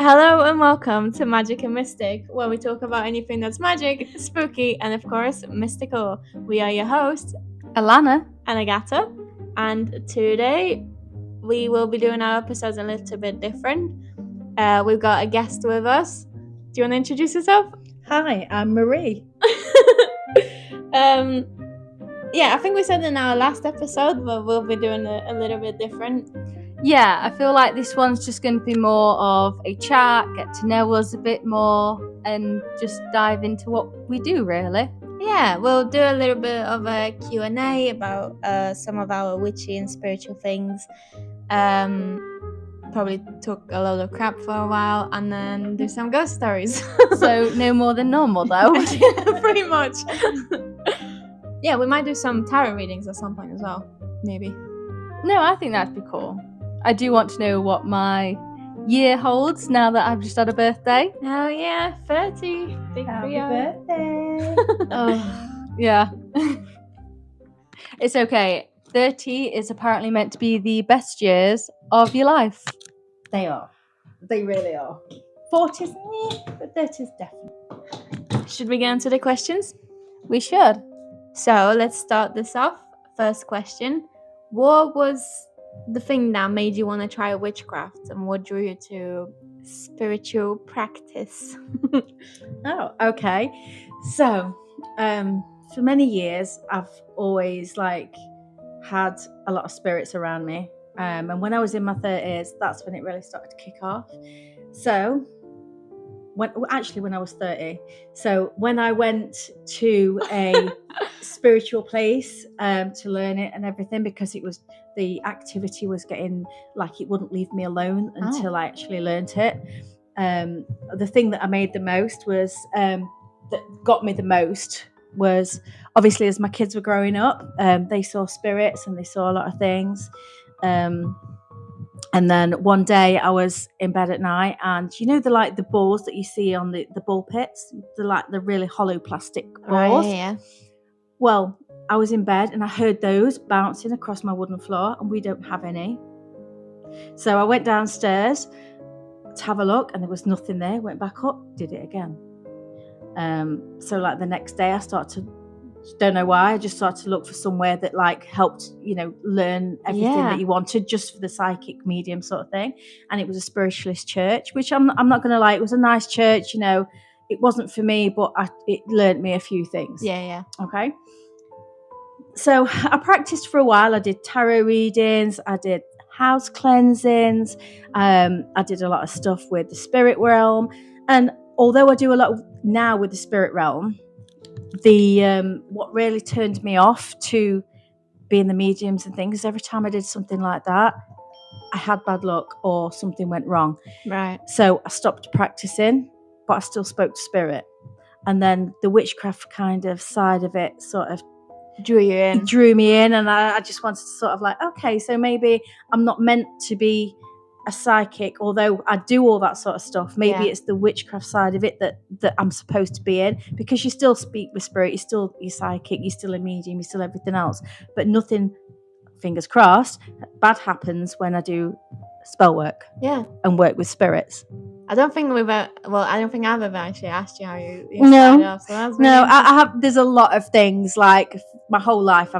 Hello and welcome to Magic and Mystic, where we talk about anything that's magic, spooky, and of course, mystical. We are your hosts, Alana and Agata, and today we will be doing our episodes a little bit different. We've got a guest with us. Do you want to introduce yourself? Hi, I'm Marie. Yeah, I think we said in our last episode, but we'll be doing a little bit different. Yeah, I feel like this one's just going to be more of a chat, get to know us a bit more, and just dive into what we do, really. Yeah, we'll do a little bit of a Q&A about some of our witchy and spiritual things. Probably took a load of crap for a while, and then do some ghost stories. So no more than normal, though. Yeah, pretty much. Yeah, we might do some tarot readings at some point as well, maybe. No, I think that'd be cool. I do want to know what my year holds now that I've just had a birthday. Oh yeah, 30. Big Happy Rio. birthday. Oh, yeah. It's okay. 30 is apparently meant to be the best years of your life. They are. They really are. 40s, but 30s definitely. Should we get into the questions? We should. So let's start this off. First question. What was the thing that made you want to try witchcraft, and what drew you to spiritual practice? Oh, okay. So, for many years, I've always had a lot of spirits around me. And when I was in my 30s, that's when it really started to kick off. So, when I was 30. So when I went to a spiritual place to learn it and everything, because the activity was getting like it wouldn't leave me alone until I actually learned it. The thing that I made the most was that got me the most was obviously as my kids were growing up, they saw spirits and they saw a lot of things. And then one day I was in bed at night, and you know the balls that you see on the ball pits, the really hollow plastic balls. Yeah. Well, I was in bed and I heard those bouncing across my wooden floor, and we don't have any. So I went downstairs to have a look, and there was nothing there. Went back up, did it again. So the next day I started to, don't know why, I just started to look for somewhere that helped, learn everything that you wanted, just for the psychic medium sort of thing. And it was a spiritualist church, which I'm not going to lie, it was a nice church, it wasn't for me, but it learned me a few things. Yeah. Okay. So I practiced for a while. I did tarot readings, I did house cleansings, I did a lot of stuff with the spirit realm. And although I do a lot now with the spirit realm, what really turned me off to being the mediums and things, every time I did something like that, I had bad luck or something went wrong. Right. So I stopped practicing, but I still spoke to spirit. And then the witchcraft kind of side of it sort of drew me in, and I just wanted to sort of okay, so maybe I'm not meant to be a psychic, although I do all that sort of stuff. Maybe it's the witchcraft side of it that I'm supposed to be in, because you still speak with spirit, you're psychic, you're still a medium, you're still everything else, but nothing, fingers crossed, bad happens when I do spell work and work with spirits. I don't think I've ever actually asked you how you no started off, so that's really no I have. There's a lot of things, like my whole life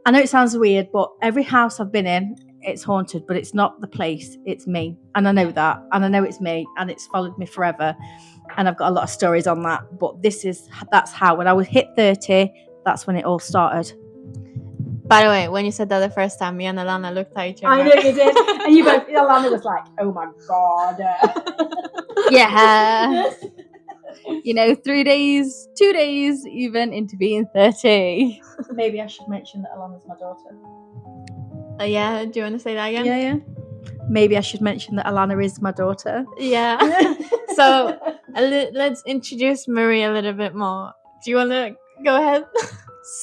I know it sounds weird, but every house I've been in, it's haunted, but it's not the place, it's me. And I know that, and I know it's me, and it's followed me forever. And I've got a lot of stories on that. But that's how, when I was hit 30, that's when it all started. By the way, when you said that the first time, me and Alana looked at each other. I know you did. And you both, Alana was like, oh my God. Yeah. 2 days even into being 30. Maybe I should mention that Alana's my daughter. Yeah, do you want to say that again? Yeah. Maybe I should mention that Alana is my daughter. Yeah. So let's introduce Marie a little bit more. Do you want to go ahead?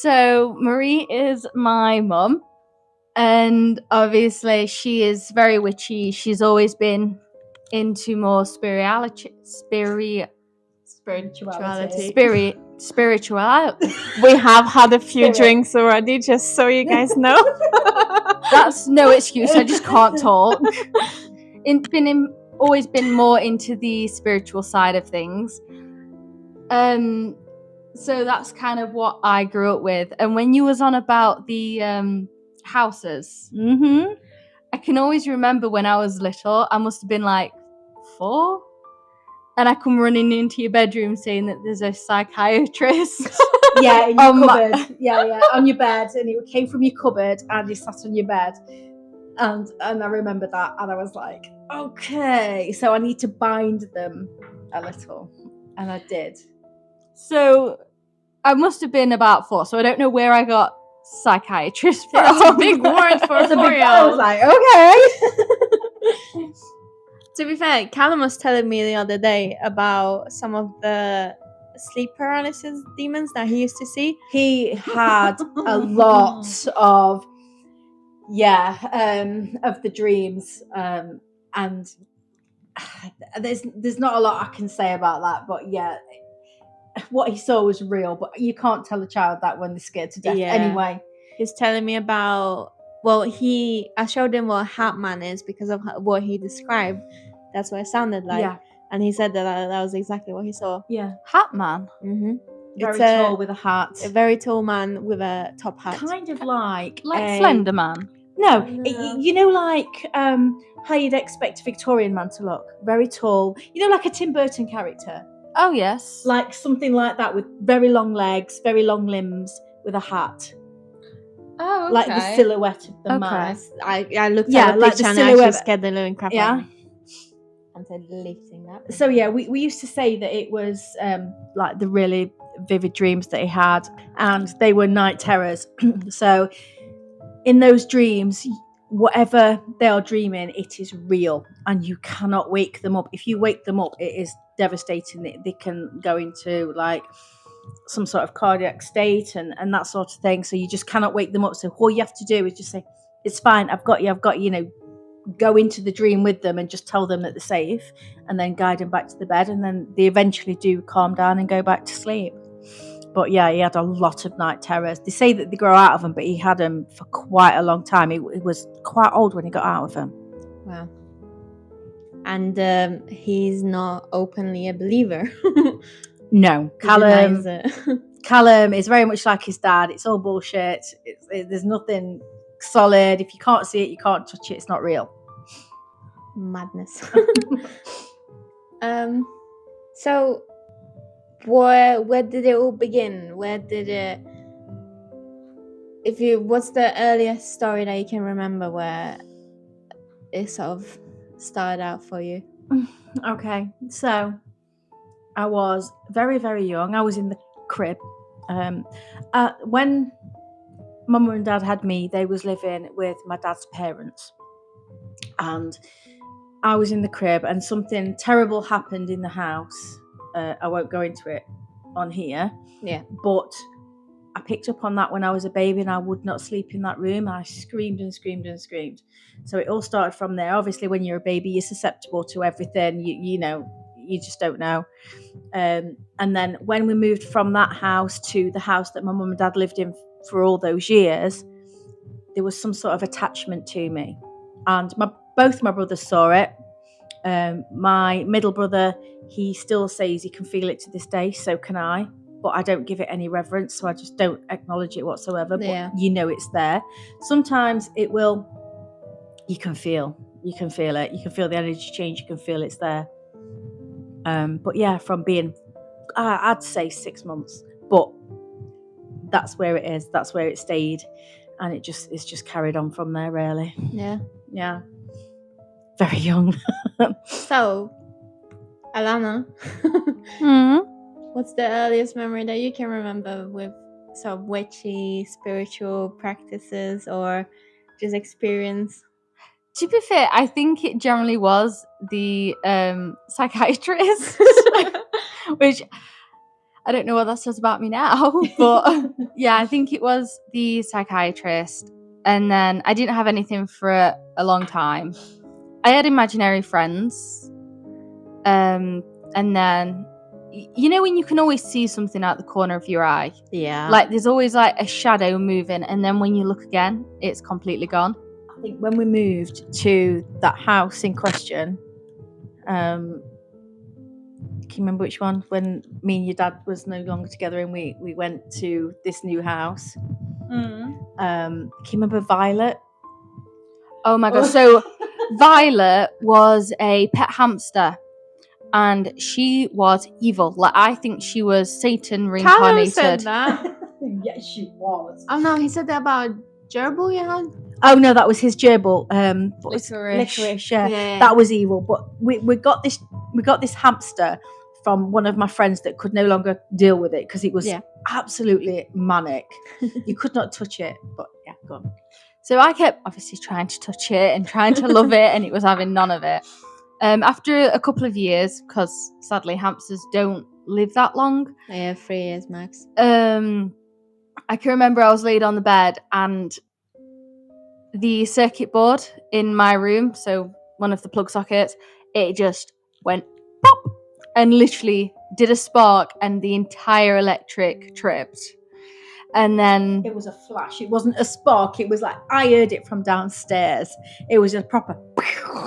So Marie is my mum, and obviously she is very witchy. She's always been into more spirituality. We have had a few drinks already, just so you guys know. That's no excuse. I just can't talk. Been always been more into the spiritual side of things. So that's kind of what I grew up with. And when you was on about the houses, I can always remember when I was little, I must have been like 4, and I come running into your bedroom saying that there's a psychiatrist. Yeah, in your cupboard. Yeah, on your bed, and it came from your cupboard, and he sat on your bed, and I remember that, and I was like, okay, so I need to bind them a little, and I did. So I must have been about 4, so I don't know where I got psychiatrist from. That's a big word for a 4-year-old. I was like, okay. To be fair, Callum was telling me the other day about some of the sleep paralysis demons that he used to see. He had a lot of the dreams, and there's not a lot I can say about that, but yeah, what he saw was real, but you can't tell a child that when they're scared to death anyway. He's telling me about, well, I showed him what Hat Man is because of what he described. That's what it sounded like. Yeah. And he said that was exactly what he saw. Yeah. Hat Man? Mm-hmm. Very tall with a hat. A very tall man with a top hat. Kind of like Slender Man? No. You know, like how you'd expect a Victorian man to look. Very tall. You know, like a Tim Burton character. Oh, yes. Like something like that, with very long legs, very long limbs, with a hat. Oh, okay. Like the silhouette of the man. I looked at the picture and I actually scared the living crap out of me. And said, lifting that. So yeah, we used to say that it was like the really vivid dreams that he had, and they were night terrors. So in those dreams, whatever they are dreaming, it is real, and you cannot wake them up. If you wake them up, it is devastating. They can go into like some sort of cardiac state and that sort of thing. So you just cannot wake them up. So all you have to do is just say, it's fine, I've got you, go into the dream with them and just tell them that they're safe, and then guide them back to the bed, and then they eventually do calm down and go back to sleep. But yeah, he had a lot of night terrors. They say that they grow out of them, but he had them for quite a long time. He was quite old when he got out of them. Wow. And he's not openly a believer. No, Callum is very much like his dad. It's all bullshit. There's nothing solid. If you can't see it, you can't touch it. It's not real. Madness. So where did it all begin? What's the earliest story that you can remember where it sort of started out for you? Okay, so I was very, very young. I was in the crib. When Mum and Dad had me, they was living with my dad's parents, and I was in the crib, and something terrible happened in the house. I won't go into it on here. Yeah. But I picked up on that when I was a baby, and I would not sleep in that room. I screamed and screamed and screamed. So it all started from there. Obviously, when you're a baby, you're susceptible to everything. You just don't know. And then when we moved from that house to the house that my mum and dad lived in for all those years, there was some sort of attachment to me. And both my brothers saw it. My middle brother, he still says he can feel it to this day, so can I. But I don't give it any reverence, so I just don't acknowledge it whatsoever. But it's there. Sometimes it will, you can feel it. You can feel the energy change. You can feel it's there. But yeah, from being, I'd say 6 months, but that's where it is. That's where it stayed. And it's just carried on from there, really. Yeah. Very young. So, Alana, what's the earliest memory that you can remember with some witchy spiritual practices or just experience? To be fair, I think it generally was the psychiatrist, which I don't know what that says about me now, but yeah, I think it was the psychiatrist. And then I didn't have anything for a long time. I had imaginary friends. And then, when you can always see something out the corner of your eye? Yeah. Like there's always like a shadow moving, and then when you look again, it's completely gone. I think when we moved to that house in question, Can you remember which one? When me and your dad was no longer together and we went to this new house. Can you remember Violet? Oh my god. So Violet was a pet hamster and she was evil. Like, I think she was Satan Callum reincarnated. said that. Yes, she was. Oh no, he said that about gerbil you had. Oh no, that was his gerbil. Licorice. Licorice. Yeah. Yeah. That was evil. But we got this hamster from one of my friends that could no longer deal with it because it was absolutely manic. You could not touch it. But yeah, go on. So I kept obviously trying to touch it and trying to love it, and it was having none of it. After a couple of years, because sadly hamsters don't live that long. Yeah, 3 years max. I can remember I was laid on the bed and the circuit board in my room, so one of the plug sockets, it just went pop and literally did a spark and the entire electric tripped. And then It was a flash. It wasn't a spark. It was like I heard it from downstairs. It was a proper,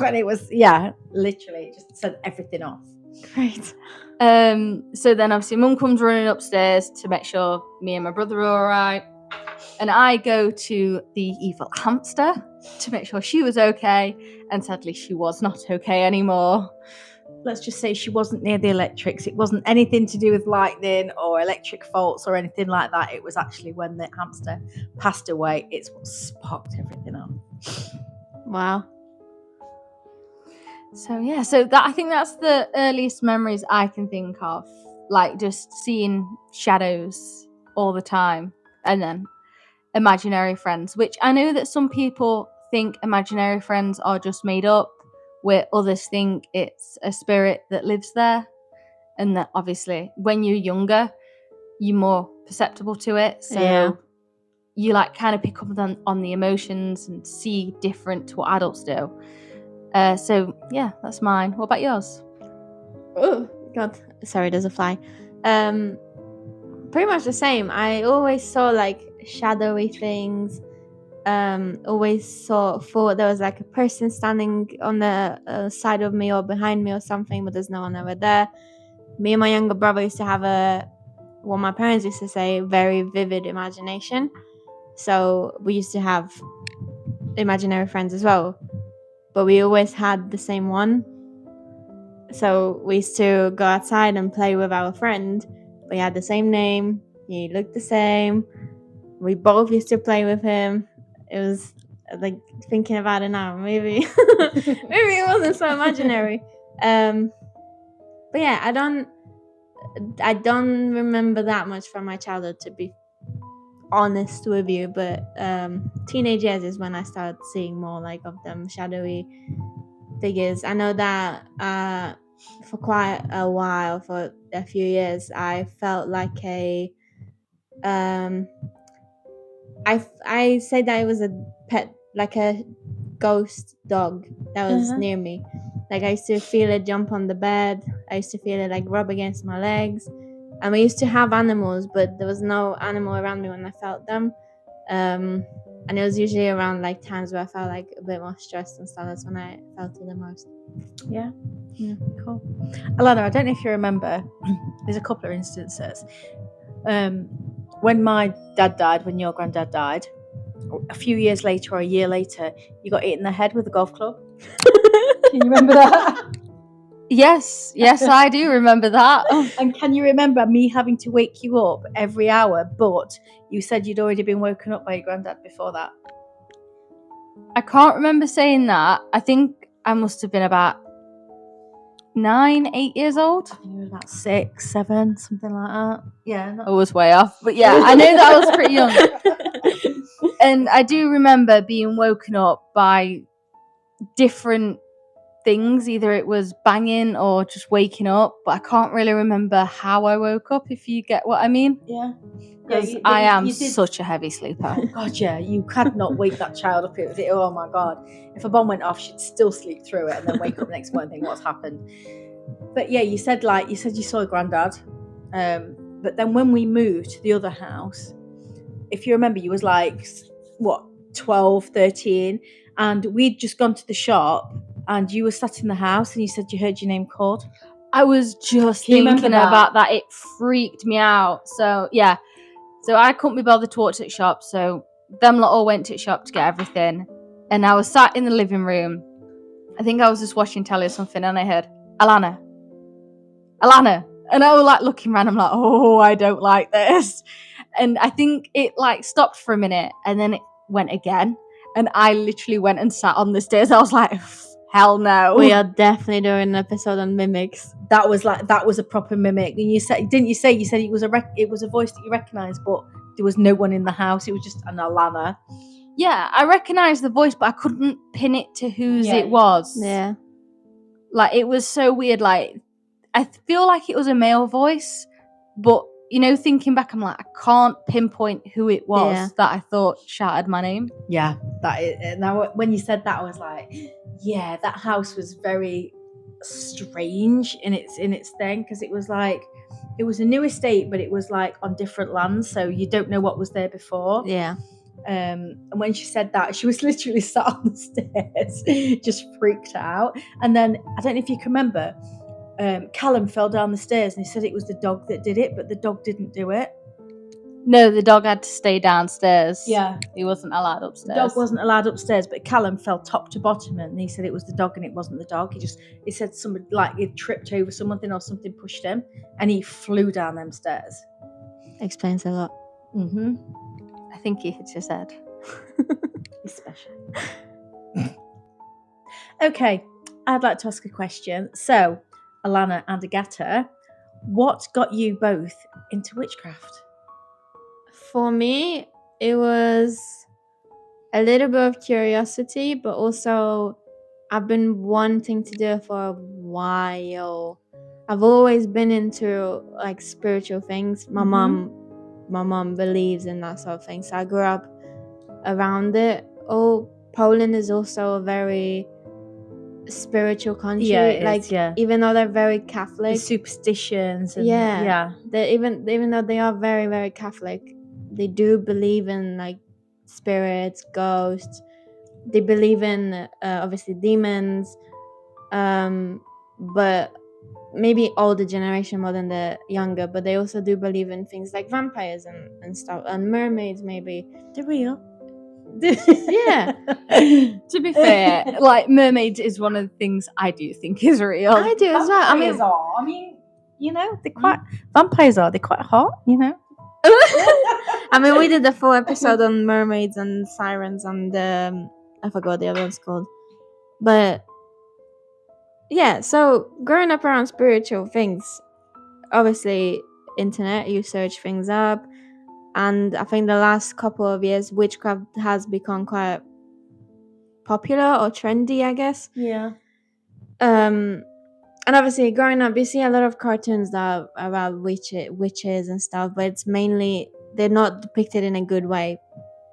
and it was literally it just set everything off. Great. So then obviously mum comes running upstairs to make sure me and my brother are all right. And I go to the evil hamster to make sure she was okay. And sadly, she was not okay anymore. Let's just say she wasn't near the electrics. It wasn't anything to do with lightning or electric faults or anything like that. It was actually when the hamster passed away. It's what sparked everything off. Wow. So yeah, so that I think that's the earliest memories I can think of. Like just seeing shadows all the time. And then imaginary friends, which I know that some people think imaginary friends are just made up, where others think it's a spirit that lives there, and that obviously when you're younger you're more perceptible to it, so you like kind of pick up on the emotions and see different to what adults do. So yeah, that's mine. What about yours? Oh god, sorry, there's a fly. Pretty much the same. I always saw like shadowy things. Always thought there was like a person standing on the side of me or behind me or something, but there's no one over there. Me and my younger brother used to have what my parents used to say, very vivid imagination. So we used to have imaginary friends as well, but we always had the same one. So we used to go outside and play with our friend. We had the same name. He looked the same. We both used to play with him. It was like thinking about it now, maybe maybe it wasn't so imaginary. But yeah, I don't remember that much from my childhood, to be honest with you. But teenage years is when I started seeing more like of them shadowy figures. I know that for quite a while, for a few years, I felt like I said that it was a pet, like a ghost dog that was near me. Like I used to feel it jump on the bed. I used to feel it like rub against my legs. And we used to have animals, but there was no animal around me when I felt them. And it was usually around like times where I felt like a bit more stressed and stuff. That's when I felt it the most. Yeah, cool. Alana, I don't know if you remember, there's a couple of instances. When my dad died, when your granddad died, a few years later or a year later, you got hit in the head with a golf club. Can you remember that? Yes, I do remember that. And can you remember me having to wake you up every hour, but you said you'd already been woken up by your granddad before that? I can't remember saying that. I think I must have been about 9, 8 years old. I think it was about 6, 7, something like that. Yeah. I was way off. But yeah, I know that I was pretty young. And I do remember being woken up by different things. Either it was banging or just waking up. But I can't really remember how I woke up, if you get what I mean. Yeah. Because I am such a heavy sleeper. God, yeah. You could not wake that child up. It was, oh my God. If a bomb went off, she'd still sleep through it and then wake up next morning and think, what's happened? But yeah, you said you saw granddad. But then when we moved to the other house, if you remember, you was like, what, 12, 13, and we'd just gone to the shop and you were sat in the house and you said you heard your name called. I was just Can you remember thinking that? about that. It freaked me out. So yeah. So I couldn't be bothered to watch at shop. So them lot all went to shop to get everything. And I was sat in the living room. I think I was just watching telly or something, and I heard, Alana. And I was like looking around, I'm like, oh, I don't like this. And I think it like stopped for a minute and then it went again. And I literally went and sat on the stairs. I was like, hell no. We are definitely doing an episode on mimics. That was a proper mimic. And you said it was a voice that you recognised, but there was no one in the house. It was just an Alana. Yeah, I recognised the voice, but I couldn't pin it to whose it was. Yeah. Like, it was so weird. Like, I feel like it was a male voice, but, you know, thinking back, I'm like, I can't pinpoint who it was that I thought shouted my name. Yeah, now when you said that, I was like, yeah, that house was very strange in its thing, because it was like, it was a new estate, but it was like on different lands, so you don't know what was there before. Yeah. And when she said that, she was literally sat on the stairs, just freaked out. And then, I don't know if you can remember, Callum fell down the stairs and he said it was the dog that did it, but the dog didn't do it. No, the dog had to stay downstairs. Yeah. He wasn't allowed upstairs. The dog wasn't allowed upstairs, but Callum fell top to bottom and he said it was the dog and it wasn't the dog. He said somebody, like, he tripped over something or something pushed him and he flew down them stairs. Explains a lot. Mm-hmm. I think he hit his head. He's special. Okay, I'd like to ask a question. So, Alana and Agatha, what got you both into witchcraft? For me, it was a little bit of curiosity, but also I've been wanting to do it for a while. I've always been into like spiritual things. My mom believes in that sort of thing, so I grew up around it. Poland is also a very spiritual country. Even though they're very Catholic, The superstitions. And, even though they are very, very Catholic, they do believe in like spirits, ghosts. They believe in obviously demons, but maybe older generation more than the younger. But they also do believe in things like vampires and stuff, and mermaids maybe. They're real. Yeah. To be fair, like, mermaids is one of the things I do think is real. I do as well. I mean, you know, they're quite they're quite hot, you know. I mean, we did a full episode on mermaids and sirens and I forgot what the other one's called. But yeah, so growing up around spiritual things, obviously internet, you search things up, and I think the last couple of years witchcraft has become quite popular or trendy, I guess. Yeah. And obviously growing up you see a lot of cartoons that are about witches and stuff, but it's mainly, they're not depicted in a good way,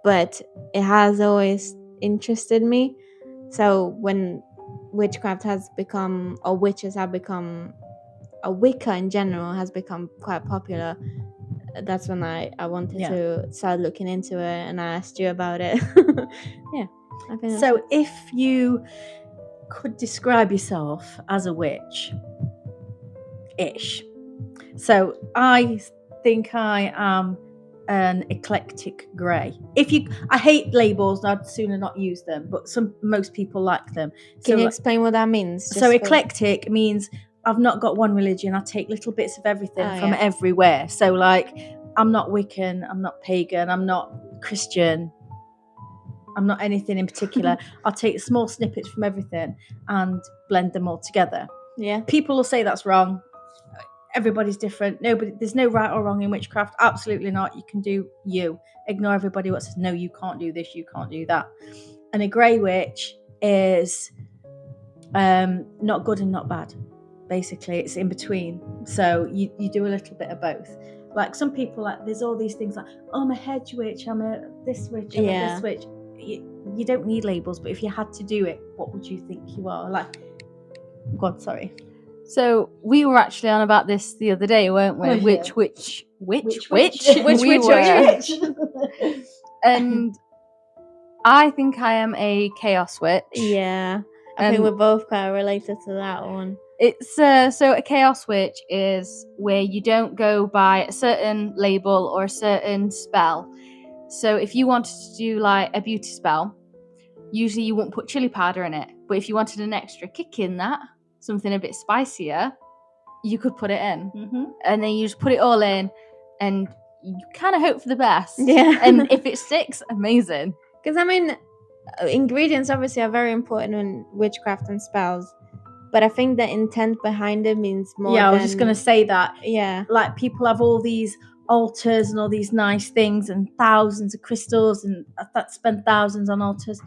but it has always interested me. So when witchcraft has become, or witches have become, or Wicca in general has become quite popular, that's when I wanted to start looking into it, and I asked you about it. Yeah, I think so if you could describe yourself as a witch ish, so I think I am an eclectic grey. I hate labels, I'd sooner not use them, but most people like them. Can you explain what that means? So eclectic means I've not got one religion. I take little bits of everything from everywhere. So like, I'm not Wiccan, I'm not pagan, I'm not Christian, I'm not anything in particular. I'll take small snippets from everything and blend them all together. Yeah. People will say that's wrong. Everybody's different. There's no right or wrong in witchcraft. Absolutely not. You can do you. Ignore everybody what says, no, you can't do this, you can't do that. And a grey witch is not good and not bad. Basically, it's in between. So you do a little bit of both. Like some people, like there's all these things like, oh, I'm a hedge witch, I'm a this witch, I'm a this witch. You don't need labels, but if you had to do it, what would you think you are? Like, God, sorry. So we were actually on about this the other day, weren't we? Which witch? Which And I think I am a chaos witch. Yeah. I think we're both kind of related to that one. It's so a chaos witch is where you don't go by a certain label or a certain spell. So if you wanted to do like a beauty spell, usually you wouldn't put chili powder in it. But if you wanted an extra kick in that, something a bit spicier, you could put it in. Mm-hmm. And then you just put it all in and you kind of hope for the best. Yeah. And if it sticks, amazing. Because I mean, ingredients obviously are very important in witchcraft and spells, but I think the intent behind it means more. Yeah, I was just going to say that. Yeah. Like, people have all these altars and all these nice things and thousands of crystals and that spend thousands on altars.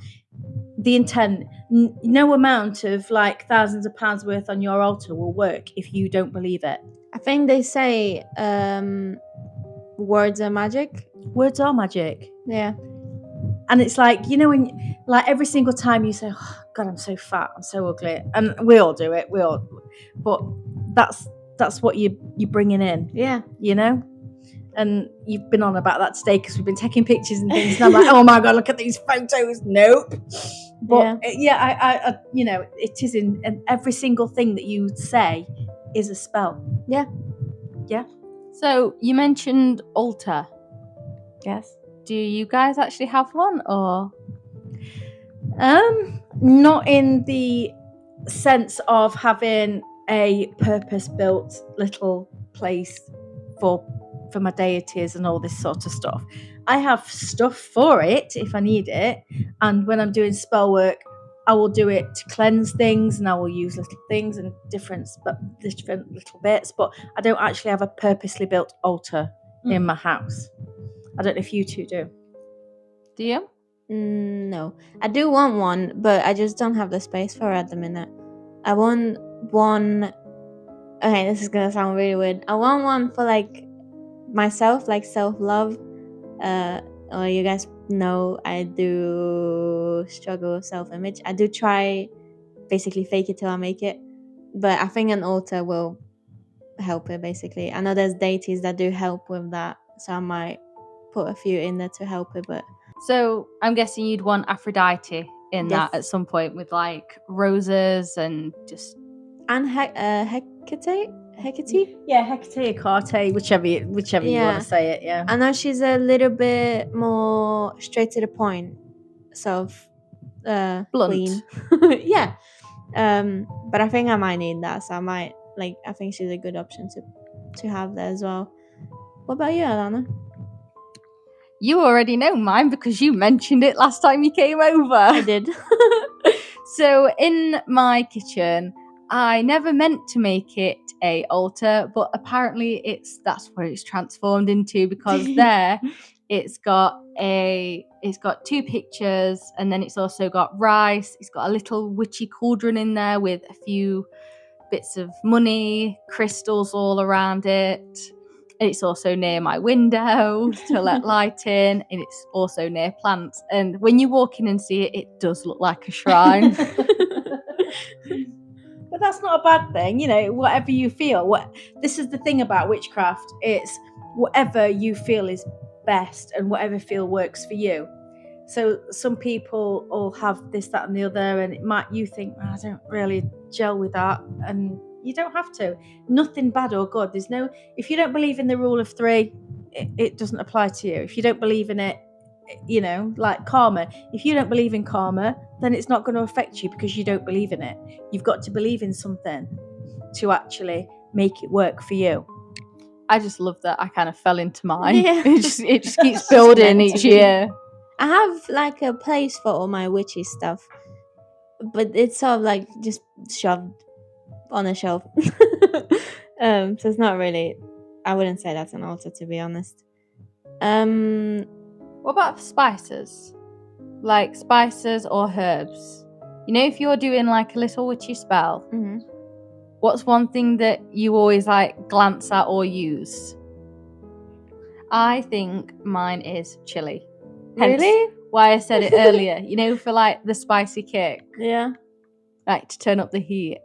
The intent, no amount of like thousands of pounds worth on your altar will work if you don't believe it. I think they say words are magic. Words are magic. Yeah. And it's like, you know, when like every single time you say, oh, God, I'm so fat, I'm so ugly. And we all do it. But that's what you're bringing in. Yeah. You know? And you've been on about that today because we've been taking pictures and things. And I'm like, oh my God, look at these photos. Nope. But I you know, it is in every single thing that you say is a spell. Yeah. Yeah. So you mentioned altar. Yes. Do you guys actually have one, or? Not in the sense of having a purpose-built little place for my deities and all this sort of stuff. I have stuff for it if I need it, and when I'm doing spell work, I will do it to cleanse things, and I will use little things and different little bits. But I don't actually have a purposely built altar in my house. I don't know if you two do. Do you? No, I do want one, but I just don't have the space for it at the minute. I want one. Okay, this is gonna sound really weird. I want one for like myself, like self-love. Or you guys know I do struggle with self-image. I do try basically fake it till I make it, but I think an altar will help it basically. I know there's deities that do help with that, so I might put a few in there to help it. But so I'm guessing you'd want Aphrodite in Yes. that at some point with like roses and just Hecate. Yeah, Hecate, Carte, whichever you want to say it. Yeah. I know she's a little bit more straight to the point, sort of blunt. queen. Yeah. But I think I might need that, so I think she's a good option to have there as well. What about you, Alana? You already know mine because you mentioned it last time you came over. I did. So in my kitchen, I never meant to make it a altar, but apparently that's what it's transformed into, because there it's got two pictures, and then it's also got rice. It's got a little witchy cauldron in there with a few bits of money, crystals all around it. It's also near my window to let light in, and it's also near plants. And when you walk in and see it, it does look like a shrine. But that's not a bad thing, you know, whatever you feel. This is the thing about witchcraft. It's whatever you feel is best and whatever feel works for you. So some people all have this, that and the other, and you think, I don't really gel with that, and you don't have to. Nothing bad or good. If you don't believe in the rule of three, it doesn't apply to you. If you don't believe in it, you know, like karma. If you don't believe in karma, then it's not going to affect you because you don't believe in it. You've got to believe in something to actually make it work for you. I just love that I kind of fell into mine. Yeah. It just keeps building each year. I have like a place for all my witchy stuff, but it's sort of like just shoved on a shelf. So it's not really, I wouldn't say that's an altar, to be honest. What about spices? Like spices or herbs? You know, if you're doing like a little witchy spell, what's one thing that you always like glance at or use? I think mine is chili. Hence Really? why I said it earlier. You know, for like the spicy kick. Yeah. Like to turn up the heat.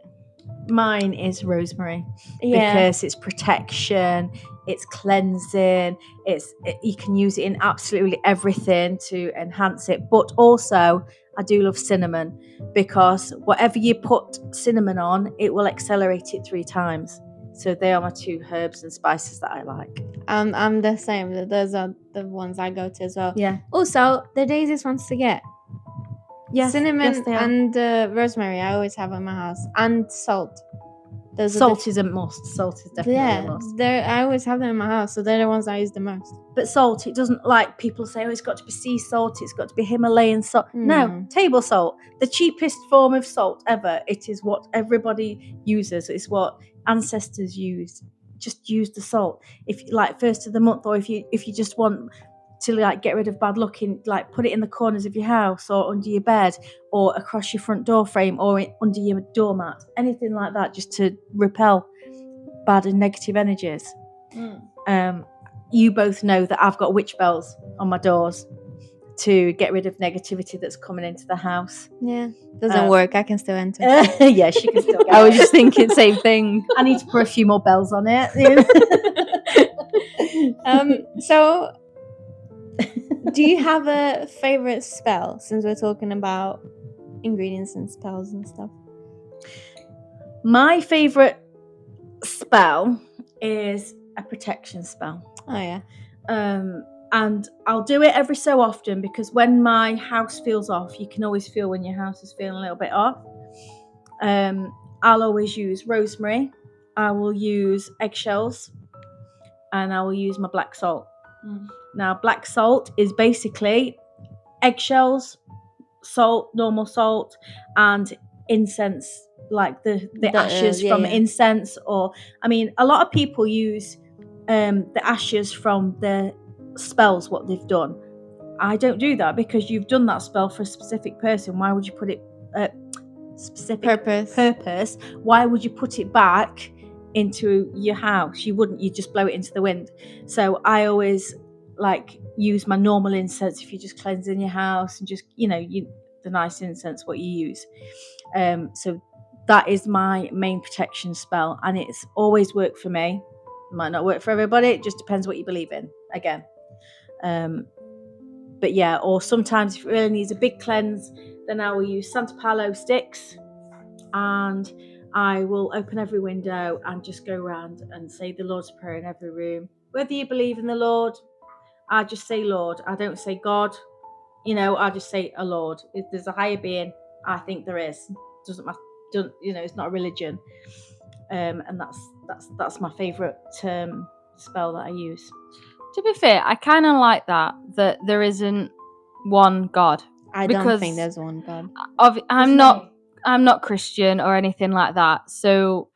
Mine is rosemary Yeah. because it's protection, it's cleansing, you can use it in absolutely everything to enhance it. But also, I do love cinnamon because whatever you put cinnamon on, it will accelerate it 3 times. So they are my 2 herbs and spices that I like. I'm the same. Those are the ones I go to as well. Yeah. Also, the daisiest ones to get. Yes, Cinnamon yes, they are. and rosemary I always have in my house, and salt. Those are Salt is a must. Salt is definitely a must. I always have them in my house, so they're the ones I use the most. But salt, it doesn't, like people say, oh, it's got to be sea salt, it's got to be Himalayan salt. No, table salt, the cheapest form of salt ever. It is what everybody uses. It's what ancestors used. Just use the salt. If like first of the month, or if you just want to like get rid of bad luck, like put it in the corners of your house or under your bed or across your front door frame or under your doormat, anything like that, just to repel bad and negative energies. You both know that I've got witch bells on my doors to get rid of negativity that's coming into the house. Yeah, doesn't work. I can still enter. Yeah, she can still get I was just thinking same thing. I need to put a few more bells on it. So do you have a favorite spell, since we're talking about ingredients and spells and stuff? My favorite spell is a protection spell. Oh yeah. And I'll do it every so often because when my house feels off, you can always feel when your house is feeling a little bit off. I'll always use rosemary, I will use eggshells, and I will use my black salt. Now, black salt is basically eggshells, salt, normal salt, and incense, like the ashes from incense. Or, I mean, a lot of people use the ashes from the spells, what they've done. I don't do that because you've done that spell for a specific person. Why would you put it specific purpose? Why would you put it back into your house? You wouldn't. You just blow it into the wind. So I always like use my normal incense if you're just cleansing your house and just the nice incense what you use. So that is my main protection spell, and it's always worked for me. It might not work for everybody. It just depends what you believe in. Again. But yeah, or sometimes if it really needs a big cleanse, then I will use Santa Paolo sticks, and I will open every window and just go around and say the Lord's Prayer in every room. Whether you believe in the Lord, I just say Lord. I don't say God. I just say a Lord. If there's a higher being, I think there is. Doesn't matter. It's not a religion. And that's my favourite spell that I use. To be fair, I kind of like that there isn't one God. I don't think there's one God. I'm not Christian or anything like that. So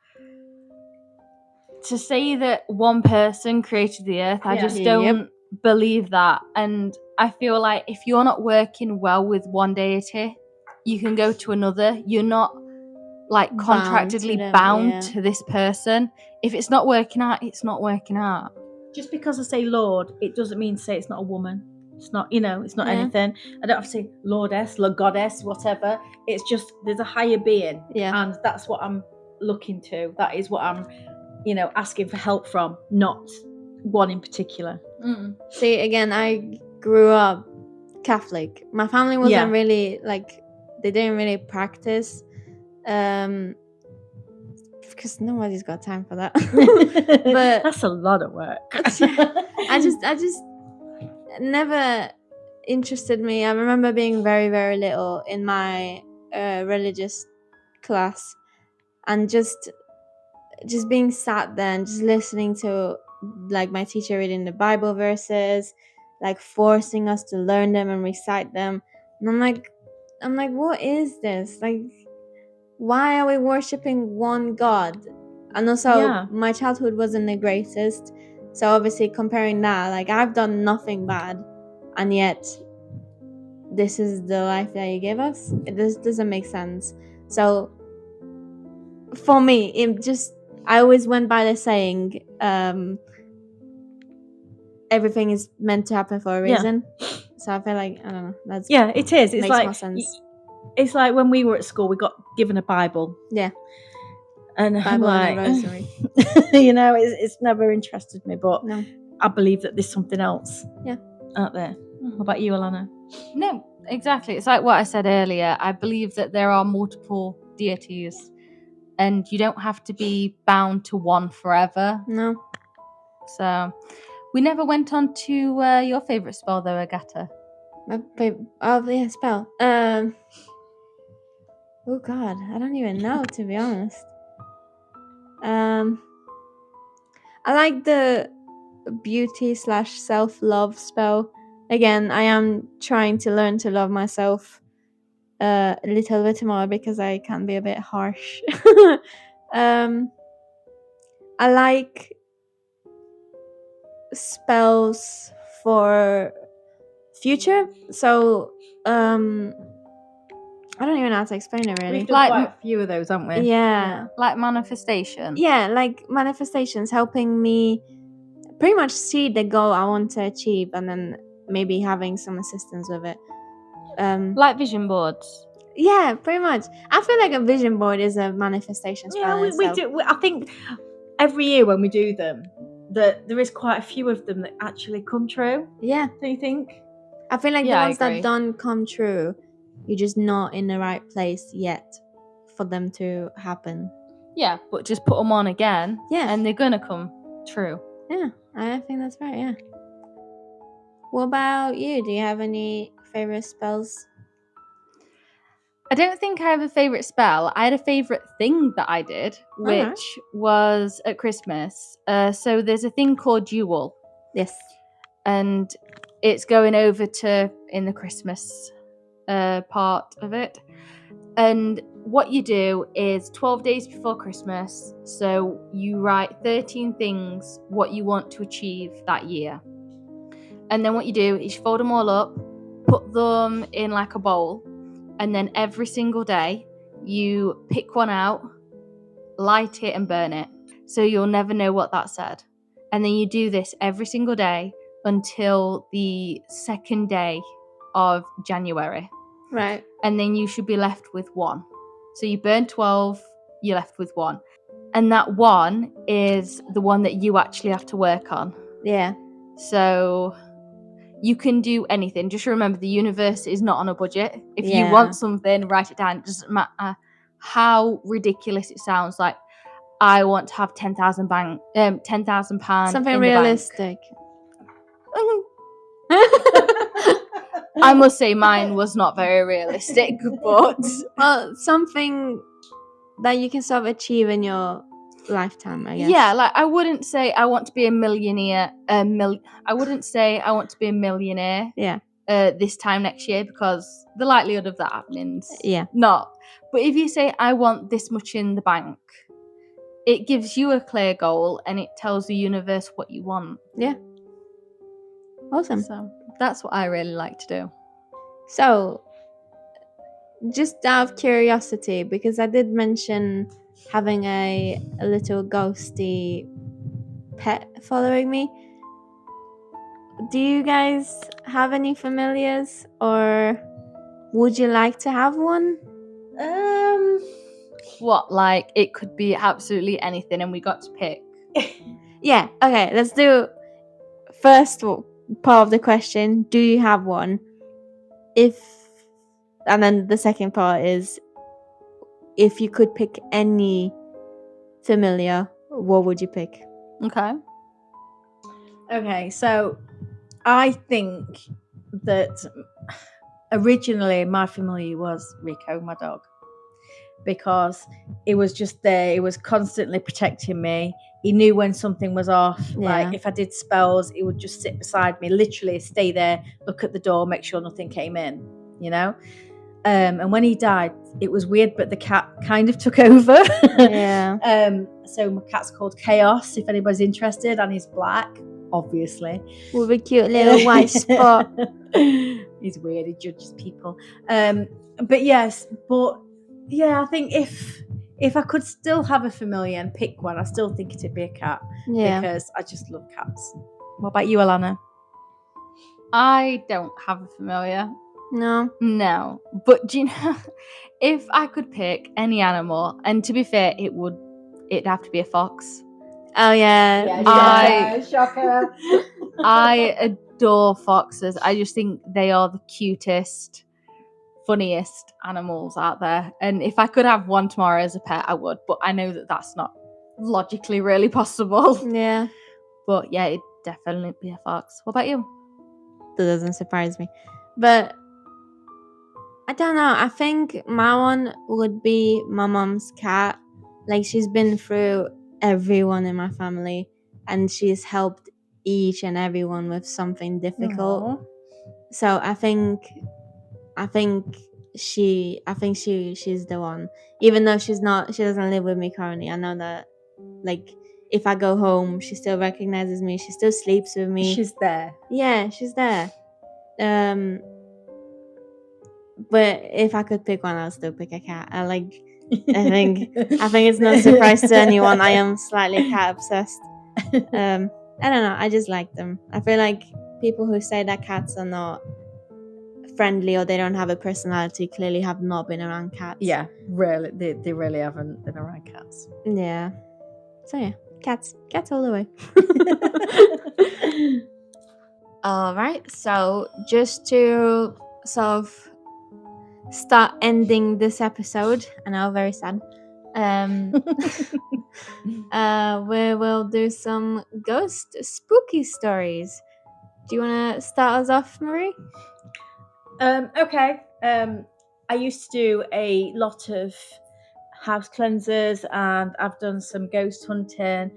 to say that one person created the earth, I just don't believe that. And I feel like if you're not working well with one deity, you can go to another. You're not like contractually bound to this person. If it's not working out, it's not working out. Just because I say Lord, it doesn't mean to say it's not a woman. It's not, it's not anything. I don't have to say Lordess, Goddess, whatever. It's just there's a higher being. Yeah. And that's what I'm looking to. That is what I'm, asking for help from, not one in particular. See, again, I grew up Catholic. My family wasn't really they didn't really practice. Because nobody's got time for that. But that's a lot of work. I just never interested me. I remember being very, very little in my religious class, and just being sat there and just listening to my teacher reading the Bible verses, forcing us to learn them and recite them. And I'm like, what is this? Why are we worshipping one God? And also, my childhood wasn't the greatest. So obviously, comparing that, I've done nothing bad, and yet this is the life that you give us. This doesn't make sense. So for me, I always went by the saying, everything is meant to happen for a reason. So I feel like, I don't know. It is. It's makes more sense. It's like when we were at school, we got given a Bible. Yeah. And I'm Bible and like, a rosary. you know, it's never interested me, but No. I believe that there's something else Yeah. out there. What about you, Alana? No, exactly. It's like what I said earlier. I believe that there are multiple deities, and you don't have to be bound to one forever. No. So, we never went on to your favourite spell, though, Agatha. Oh, yeah, spell. Oh God, I don't even know, to be honest. I like the beauty / self-love spell. Again, I am trying to learn to love myself a little bit more because I can be a bit harsh. I like spells for future. So, I don't even know how to explain it really. We've done Like- quite a few of those, haven't we? Yeah. Like manifestation. Yeah, like manifestations helping me pretty much see the goal I want to achieve and then maybe having some assistance with it. Like vision boards. Yeah, pretty much. I feel like a vision board is a manifestation spell. Yeah, in we itself. do. I think every year when we do them, that there is quite a few of them that actually come true. Yeah, Do you think? I feel like Yeah, the I ones that agree. don't come true, you're just not in the right place yet for them to happen. Yeah, but just put them on again. Yeah. And they're gonna come true. Yeah, I think that's right, yeah. What about you? Do you have any favorite spells? I don't think I have a favourite spell. I had a favourite thing that I did, Alright. which was at Christmas. So there's a thing called Yule, Yes. and it's going over to in the Christmas part of it. And what you do is 12 days before Christmas, so you write 13 things what you want to achieve that year. And then what you do is you fold them all up, put them in like a bowl, and then every single day you pick one out, light it and burn it. So you'll never know what that said. And then you do this every single day until the second day of January. Right. And then you should be left with one. So you burn 12, you're left with one. And that one is the one that you actually have to work on. Yeah. So you can do anything. Just remember, the universe is not on a budget. If you Yeah. want something, write it down. It doesn't matter how ridiculous it sounds. Like, I want to have £10,000 Something in realistic. the bank. I must say mine was not very realistic, but Well, something that you can sort of achieve in your lifetime, I guess. yeah, like I wouldn't say I want to be a millionaire. I wouldn't say I want to be a millionaire. Yeah. This time next year, because the likelihood of that happening's Yeah. not. But if you say I want this much in the bank, it gives you a clear goal and it tells the universe what you want. Yeah. Awesome. So that's what I really like to do. So, just out of curiosity, because I did mention having a little ghosty pet following me, do you guys have any familiars, or would you like to have one? What, like it could be absolutely anything and we got to pick. Yeah, okay, let's do first part of the question. Do you have one? And then the second part is, if you could pick any familiar, what would you pick? Okay. Okay, so I think that originally my familiar was Rico, my dog, because it was just there. It was constantly protecting me. He knew when something was off. Yeah. Like if I did spells, he would just sit beside me, literally stay there, look at the door, make sure nothing came in, you know? And when he died, it was weird, but the cat kind of took over. Yeah. So my cat's called Chaos, if anybody's interested, and he's black, obviously. With a cute little white spot. He's weird, he judges people. But yes, yeah, I think if I could still have a familiar and pick one, I still think it'd be a cat. Yeah. Because I just love cats. What about you, Alana? I don't have a familiar. No. But do you know, if I could pick any animal, and to be fair, it would it'd have to be a fox. Oh yeah. Shocker. I adore foxes. I just think they are the cutest, funniest animals out there. And if I could have one tomorrow as a pet, I would. But I know that that's not logically really possible. Yeah. But yeah, it'd definitely be a fox. What about you? That doesn't surprise me. But I don't know. I think my one would be my mom's cat. Like, she's been through everyone in my family, and she's helped each and everyone with something difficult. Aw. So I think she's the one. Even though she doesn't live with me currently. I know that, like, if I go home, she still recognizes me. She still sleeps with me. She's there. Yeah, she's there. But if I could pick one, I'll still pick a cat. I think it's no surprise to anyone. I am slightly cat obsessed. I don't know. I just like them. I feel like people who say that cats are not friendly or they don't have a personality clearly have not been around cats. Yeah, really, they really haven't been around cats. Yeah. So yeah, cats all the way. All right. So just to sort of start ending this episode, I know, very sad. We will do some ghost spooky stories. Do you want to start us off, Marie? Okay. I used to do a lot of house cleansers, and I've done some ghost hunting.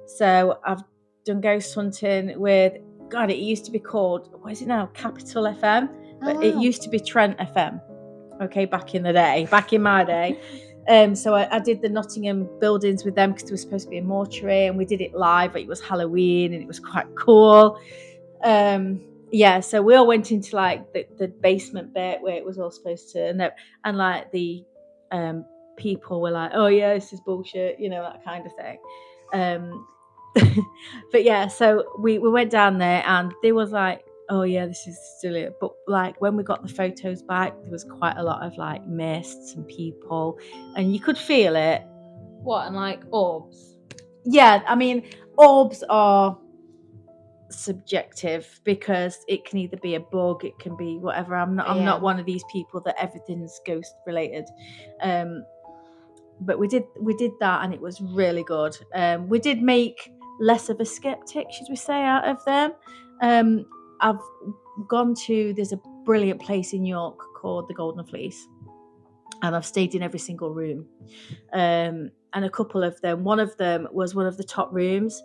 So I've done ghost hunting with, God, it used to be called, what is it now? Capital FM. But it used to be Trent FM. Okay, back in my day. So I did the Nottingham buildings with them because it was supposed to be a mortuary, and we did it live. It was Halloween and it was quite cool. Yeah, so we all went into like the basement bit where it was all supposed to, and like the people were like, oh yeah, this is bullshit, that kind of thing. But yeah, so we went down there, and they was like, oh yeah, this is silly. But like when we got the photos back, there was quite a lot of like mists and people, and you could feel it. What, and like orbs? Yeah, I mean, orbs are subjective because it can either be a bug, it can be whatever. I'm not one of these people that everything's ghost related. But we did that, and it was really good. We did make less of a skeptic, should we say, out of them. I've gone to, there's a brilliant place in York called the Golden Fleece, and I've stayed in every single room. And a couple of them, one of them was one of the top rooms,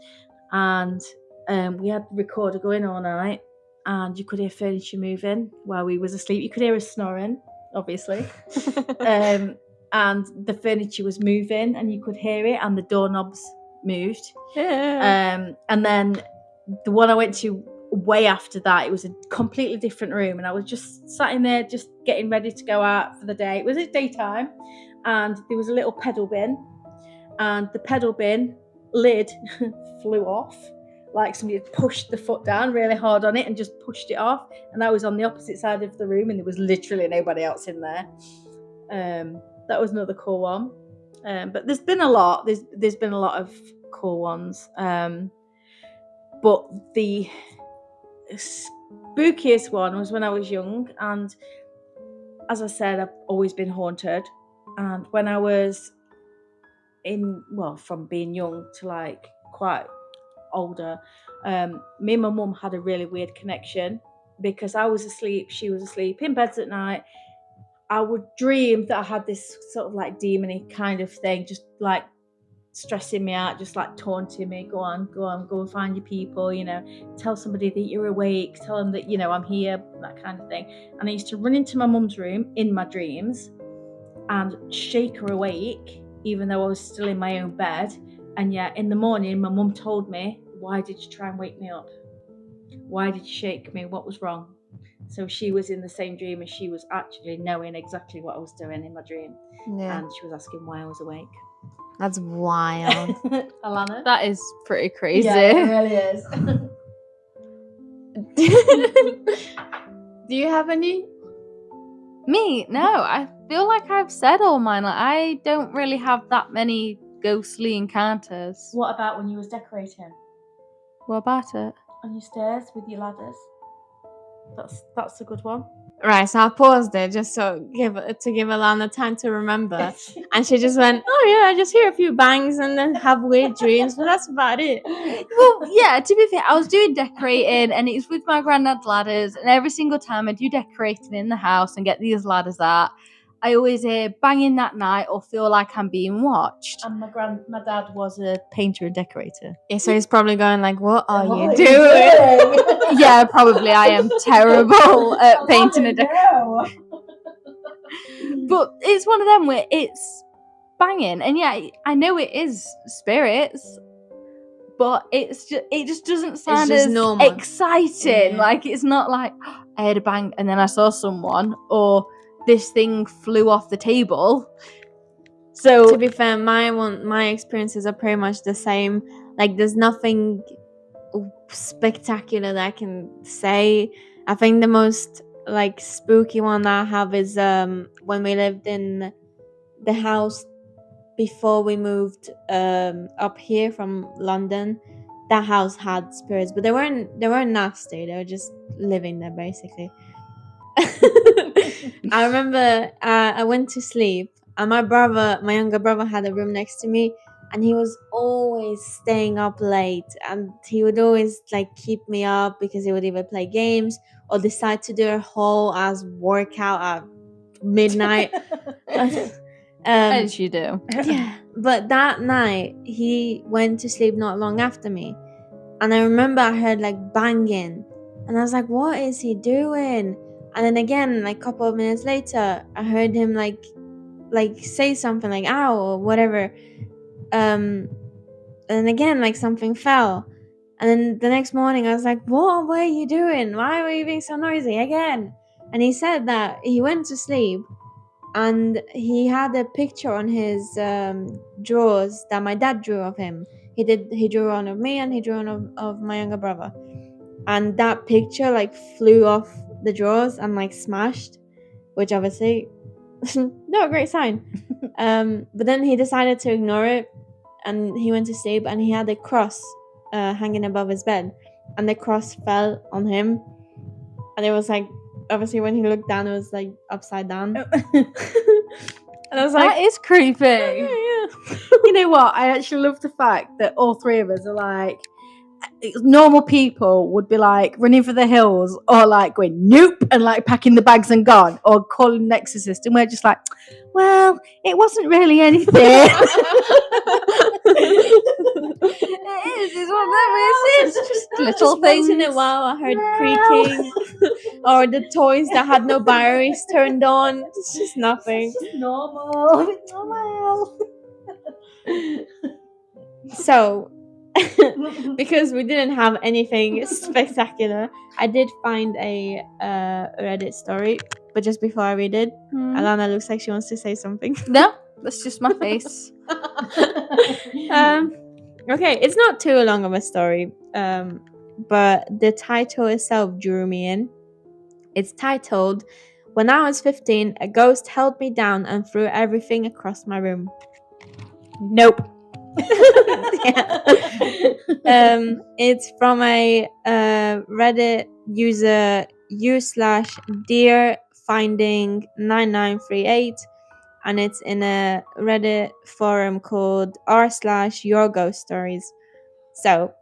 and we had the recorder going all night, and you could hear furniture moving while we was asleep. You could hear us snoring, obviously. And the furniture was moving, and you could hear it, and the doorknobs moved. And then the one I went to way after that, it was a completely different room, and I was just sat in there just getting ready to go out for the day. It was at daytime, and there was a little pedal bin, and the pedal bin lid flew off. Like somebody had pushed the foot down really hard on it and just pushed it off, and I was on the opposite side of the room, and there was literally nobody else in there. That was another cool one. But there's been a lot. There's been a lot of cool ones. But the spookiest one was when I was young, and as I said, I've always been haunted. And when I was from being young to like quite older, me and my mum had a really weird connection, because I was asleep, she was asleep in beds at night. I would dream that I had this sort of like demon-y kind of thing, just like stressing me out, just like taunting me, go on, go and find your people, tell somebody that you're awake, tell them that, I'm here, that kind of thing. And I used to run into my mum's room in my dreams and shake her awake, even though I was still in my own bed. And yet in the morning, my mum told me, why did you try and wake me up? Why did you shake me? What was wrong? So she was in the same dream, and she was actually knowing exactly what I was doing in my dream. Yeah. And she was asking why I was awake. That's wild. Alana? That is pretty crazy. Yeah, it really is. Do you have any? Me? No, I feel like I've said all mine. Like, I don't really have that many ghostly encounters. What about when you was decorating What about it? on your stairs with your ladders? That's a good one. Right, so I paused it just to give Alana time to remember. And she just went, oh yeah, I just hear a few bangs and then have weird dreams, but that's about it. Well, yeah, to be fair, I was doing decorating and it's with my granddad's ladders, and every single time I do decorating in the house and get these ladders out, I always hear banging that night or feel like I'm being watched. And my dad was a painter and decorator. Yeah, so he's probably going like, what are What you are doing? Yeah, probably I am terrible at painting and decorating. But it's one of them where it's banging, and yeah, I know it is spirits, but it just doesn't sound just as normal. exciting. Yeah. Like, it's not like I heard a bang and then I saw someone, or this thing flew off the table. So To be fair, my experiences are pretty much the same. Like, there's nothing spectacular that I can say. I think the most like spooky one that I have is when we lived in the house before we moved up here from London. That house had spirits, but they weren't nasty. They were just living there basically. I remember I went to sleep, and my younger brother, had a room next to me, and he was always staying up late, and he would always like keep me up because he would either play games or decide to do a whole ass workout at midnight. as you do. Yeah, but that night he went to sleep not long after me, and I remember I heard like banging, and I was like, "What is he doing?" And then again, like a couple of minutes later, I heard him like say something like "ow" or whatever. And again, like something fell. And then the next morning, I was like, "What were you doing? Why were you being so noisy again?" And he said that he went to sleep, and he had a picture on his drawers that my dad drew of him. He drew one of me, and he drew one of my younger brother. And that picture like flew off the drawers and like smashed, which obviously not a great sign. But then he decided to ignore it, and he went to sleep, and he had a cross hanging above his bed, and the cross fell on him, and it was like, obviously when he looked down, it was like upside down. And I was like, That is creepy. yeah. You know what? I actually love the fact that all three of us are like, normal people would be like running for the hills or like going nope and like packing the bags and gone, or calling an exorcist, and we're just like, well, it wasn't really anything. It is. It's one of them. It's just little Just things. once in a while, I heard creaking, or the toys that had no batteries turned on. It's just nothing. It's just normal. It's normal. So, because we didn't have anything spectacular, I did find a Reddit story. But just before I read it, Alana looks like she wants to say something. No, that's just my face. Okay, it's not too long of a story, but the title itself drew me in. It's titled, "When I was 15, a ghost held me down and threw everything across my room." Nope. It's from a Reddit user u/dearfinding9938, and it's in a Reddit forum called r/yourghoststories. So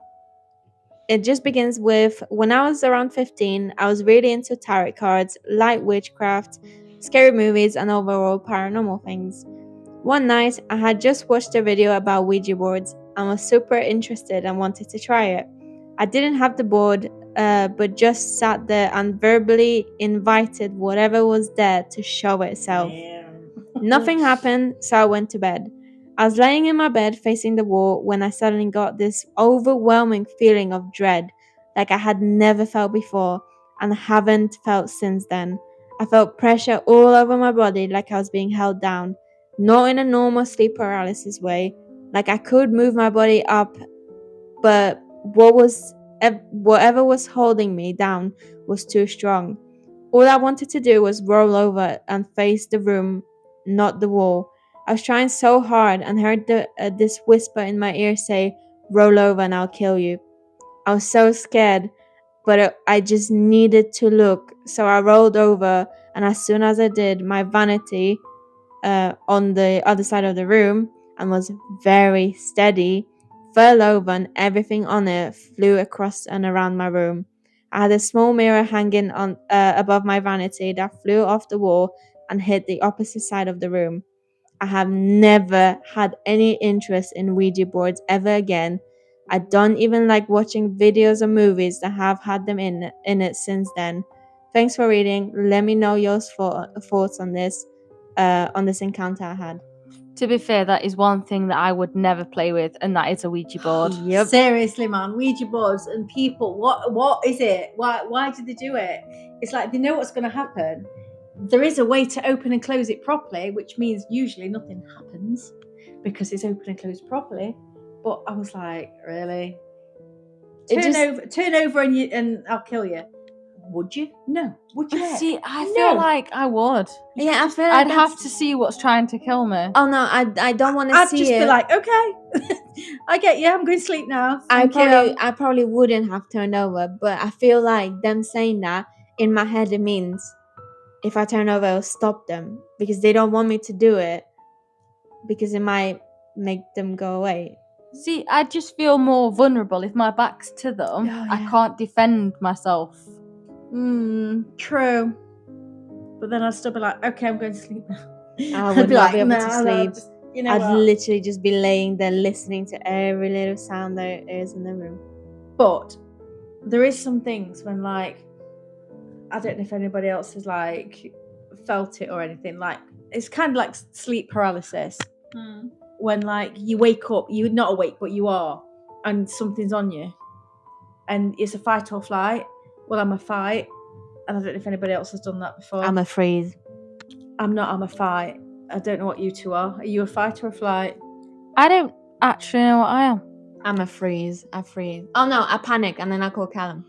it just begins with, "When I was around 15, I was really into tarot cards, light witchcraft, scary movies, and overall paranormal things. One night, I had just watched a video about Ouija boards and was super interested and wanted to try it. I didn't have the board, but just sat there and verbally invited whatever was there to show itself. Nothing happened, so I went to bed. I was laying in my bed facing the wall when I suddenly got this overwhelming feeling of dread, like I had never felt before and haven't felt since then. I felt pressure all over my body, like I was being held down, not in a normal sleep paralysis way, like I could move my body up, but whatever was holding me down was too strong. All I wanted to do was roll over and face the room, not the wall. I was trying so hard and heard this whisper in my ear say, "Roll over and I'll kill you." I was so scared, but I just needed to look. So I rolled over, and as soon as I did, my vanity on the other side of the room and was very steady, fell over and everything on it flew across and around my room. I had a small mirror hanging on above my vanity that flew off the wall and hit the opposite side of the room. I have never had any interest in Ouija boards ever again. I don't even like watching videos or movies that have had them in it since then. Thanks for reading. Let me know your thoughts on this encounter I had. To be fair, that is one thing that I would never play with, and that is a Ouija board. Yep. Seriously, man, Ouija boards and people. What is it? Why do they do it? It's like they know what's going to happen. There is a way to open and close it properly, which means usually nothing happens because it's open and closed properly. But I was like, really? Turn over and I'll kill you. Would you? No. Would you? See, I feel like I would. Yeah, I feel like I'd have to see what's trying to kill me. Oh no, I don't want to see it. I'd just be like, okay, I get you. I'm going to sleep now. I probably wouldn't have turned over, but I feel like them saying that in my head, it means if I turn over, it'll stop them because they don't want me to do it because it might make them go away. See, I just feel more vulnerable if my back's to them. Oh, yeah. I can't defend myself. True. But then I'd still be like, okay, I'm going to sleep now. I would not be able to sleep. Just, you know I'd what? literally just be laying there listening to every little sound there is in the room. But there is some things when, like, I don't know if anybody else has like felt it or anything. Like, it's kind of like sleep paralysis. When like you wake up, you're not awake, but you are, and something's on you, and it's a fight or flight. Well, I'm a fight, and I don't know if anybody else has done that before. I'm a freeze. I'm not. I'm a fight. I don't know what you two are. Are you a fight or a flight? I don't actually know what I am. I'm a freeze. I freeze. Oh no, I panic and then I call Callum.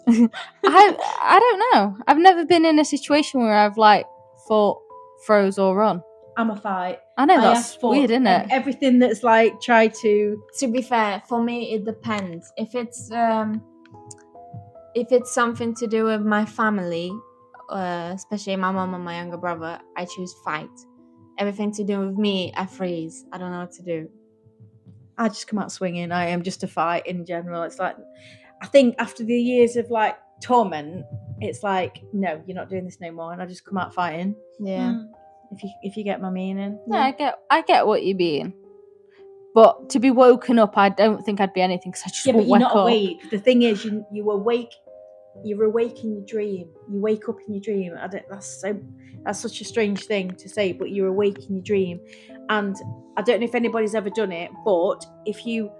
I don't know. I've never been in a situation where I've like fought, froze, or run. I'm a fight. I know that's weird, isn't it? Everything that's like tried to. To be fair, for me it depends. If it's something to do with my family, especially my mom and my younger brother, I choose fight. Everything to do with me, I freeze. I don't know what to do. I just come out swinging. I am just a fight in general. It's like, I think after the years of like torment, it's like, no, you're not doing this no more, and I just come out fighting. Yeah. If you get my meaning. Yeah, I get what you mean. But to be woken up, I don't think I'd be anything because I just won't but you're wake not up. awake. The thing is, you awake. You're awake in your dream. You wake up in your dream. That's such a strange thing to say, but you're awake in your dream. And I don't know if anybody's ever done it, but if you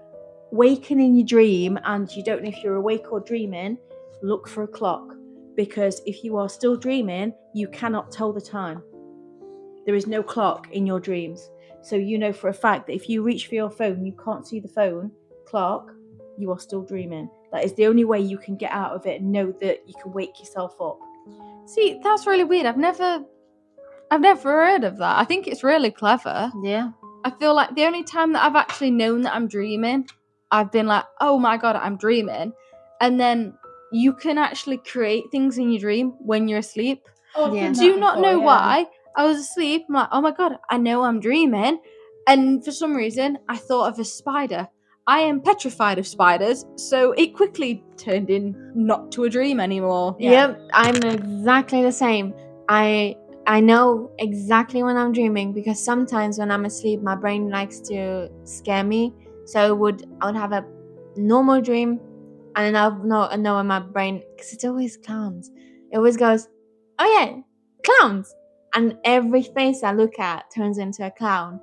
waken in your dream and you don't know if you're awake or dreaming, look for a clock, because if you are still dreaming, you cannot tell the time. There is no clock in your dreams. So you know for a fact that if you reach for your phone, you can't see the phone clock, you are still dreaming. That is the only way you can get out of it and know that you can wake yourself up. See, that's really weird. I've never heard of that. I think it's really clever. Yeah. I feel like the only time that I've actually known that I'm dreaming, I've been like, oh my God, I'm dreaming. And then you can actually create things in your dream when you're asleep. Oh, Yeah. Do you not know why? I was asleep. I'm like, oh my God, I know I'm dreaming. And for some reason, I thought of a spider. I am petrified of spiders, so it quickly turned in not to a dream anymore. Yeah. Yep, I'm exactly the same. I know exactly when I'm dreaming because sometimes when I'm asleep, my brain likes to scare me. So I would have a normal dream, and then I'll know in my brain, because it's always clowns. It always goes, oh yeah, clowns, and every face I look at turns into a clown.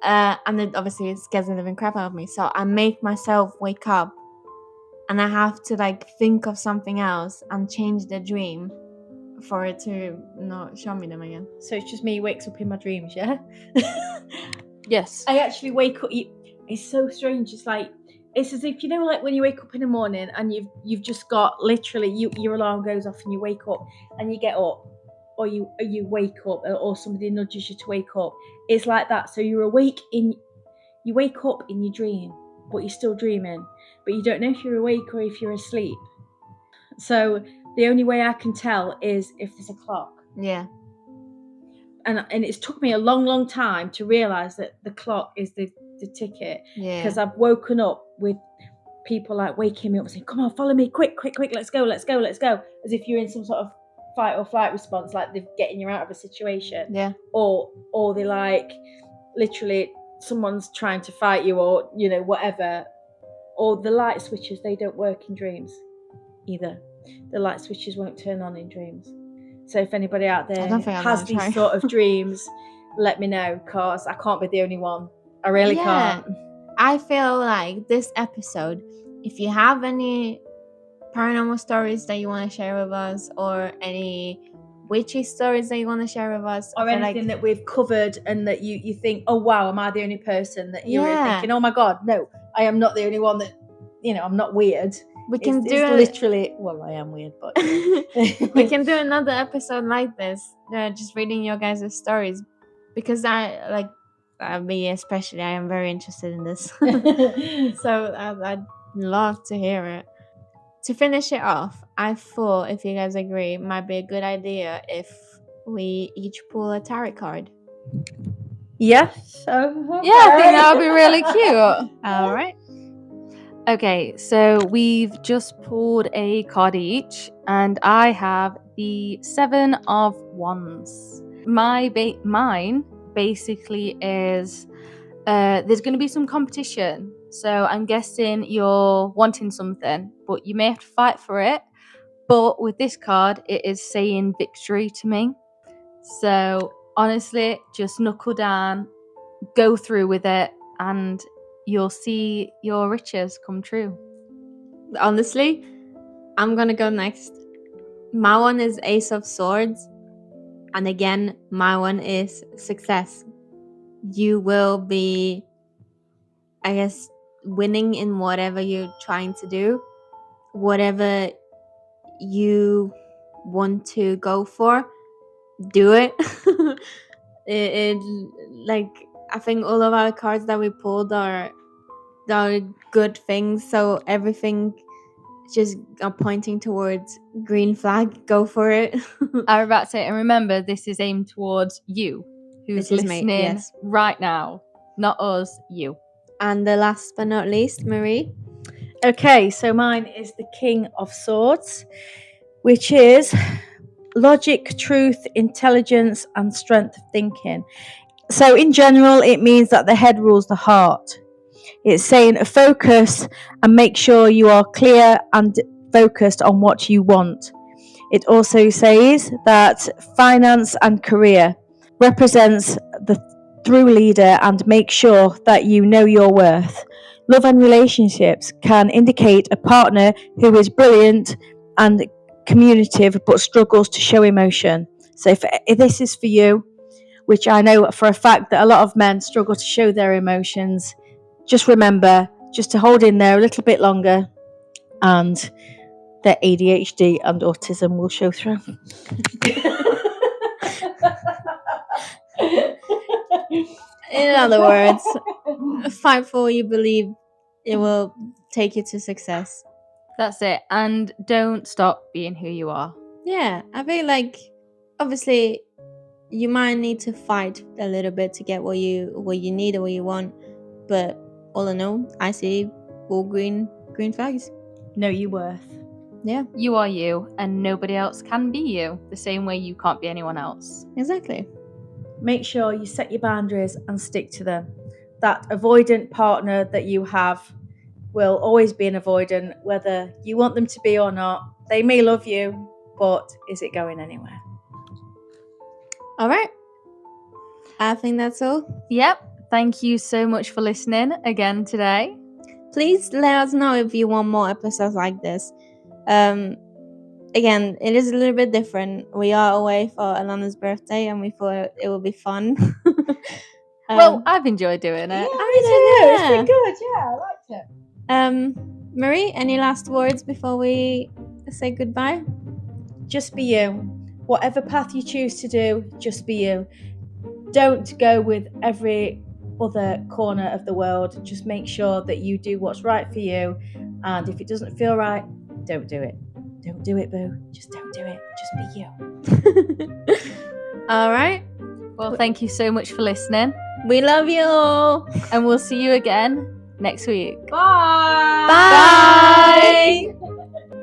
And then obviously it scares the living crap out of me. So I make myself wake up, and I have to like think of something else and change the dream for it to not show me them again. So it's just me who wakes up in my dreams, yeah? Yes. I actually wake up. It's so strange. It's like, it's as if, you know, like when you wake up in the morning and you've just got literally your alarm goes off and you wake up and you get up, or you wake up, or somebody nudges you to wake up. It's like that. So you wake up in your dream, but you're still dreaming, but you don't know if you're awake or if you're asleep. So the only way I can tell is if there's a clock. Yeah. And it's took me a long time to realise that the clock is the ticket. Yeah. Because I've woken up with people like waking me up saying, come on, follow me, quick, let's go. As if you're in some sort of fight or flight response, like they're getting you out of a situation. Yeah. Or they're like, literally, someone's trying to fight you, or, you know, whatever. Or the light switches, they don't work in dreams either. The light switches won't turn on in dreams. So if anybody out there has these sort of dreams, let me know, because I can't be the only one. I really can't. I feel like this episode, if you have any paranormal stories that you want to share with us, or any witchy stories that you want to share with us, or anything that we've covered and that you think, oh wow, am I the only person that you're thinking, oh my god, no, I am not the only one that, you know, I'm not weird. It's literally, well, I am weird, but we can do another episode like this, just reading your guys' stories, because me especially, I am very interested in this. So I'd love to hear it. To finish it off, I thought, if you guys agree, it might be a good idea if we each pull a tarot card. Yes. Yeah, I think that would be really cute. All right. Okay, so we've just pulled a card each, and I have the 7 of Wands. Mine basically is there's going to be some competition. So I'm guessing you're wanting something, but you may have to fight for it. But with this card, it is saying victory to me. So honestly, just knuckle down, go through with it, and you'll see your riches come true. Honestly, I'm going to go next. My one is Ace of Swords. And again, my one is success. You will be, I guess, winning in whatever you're trying to do. Whatever you want to go for, do it. Like, I think all of our cards that we pulled are good things. So everything just pointing towards green flag. Go for it. I was about to say, and remember, this is aimed towards you, who's listening right now. Not us, you. And the last but not least, Marie. Okay, so mine is the King of Swords, which is logic, truth, intelligence, and strength of thinking. So in general, it means that the head rules the heart. It's saying focus and make sure you are clear and focused on what you want. It also says that finance and career represents the through leader and make sure that you know your worth. Love and relationships can indicate a partner who is brilliant and communicative but struggles to show emotion. So if this is for you, which I know for a fact that a lot of men struggle to show their emotions, just remember just to hold in there a little bit longer, and their ADHD and autism will show through. In other words, fight for what you believe. It will take you to success. That's it. And don't stop being who you are. Yeah, I feel like obviously you might need to fight a little bit to get what you need or what you want, but all in all, I see all green flags. Know your worth. Yeah. You are you, and nobody else can be you, the same way you can't be anyone else. Exactly. Make sure you set your boundaries and stick to them. That avoidant partner that you have will always be an avoidant, whether you want them to be or not. They may love you, but is it going anywhere? All right. I think that's all. Yep. Thank you so much for listening again today. Please let us know if you want more episodes like this. Again, it is a little bit different. We are away for Alana's birthday, and we thought it would be fun. Well, I've enjoyed doing it. Yeah, it's been good. Yeah, I liked it. Marie, any last words before we say goodbye? Just be you. whatever path you choose to do, just be you. Don't go with every other corner of the world. Just make sure that you do what's right for you. And if it doesn't feel right, don't do it. Don't do it, boo. Just don't do it. Just be you. All right. Well, thank you so much for listening, We love you all. and we'll see you again next week. Bye. Bye.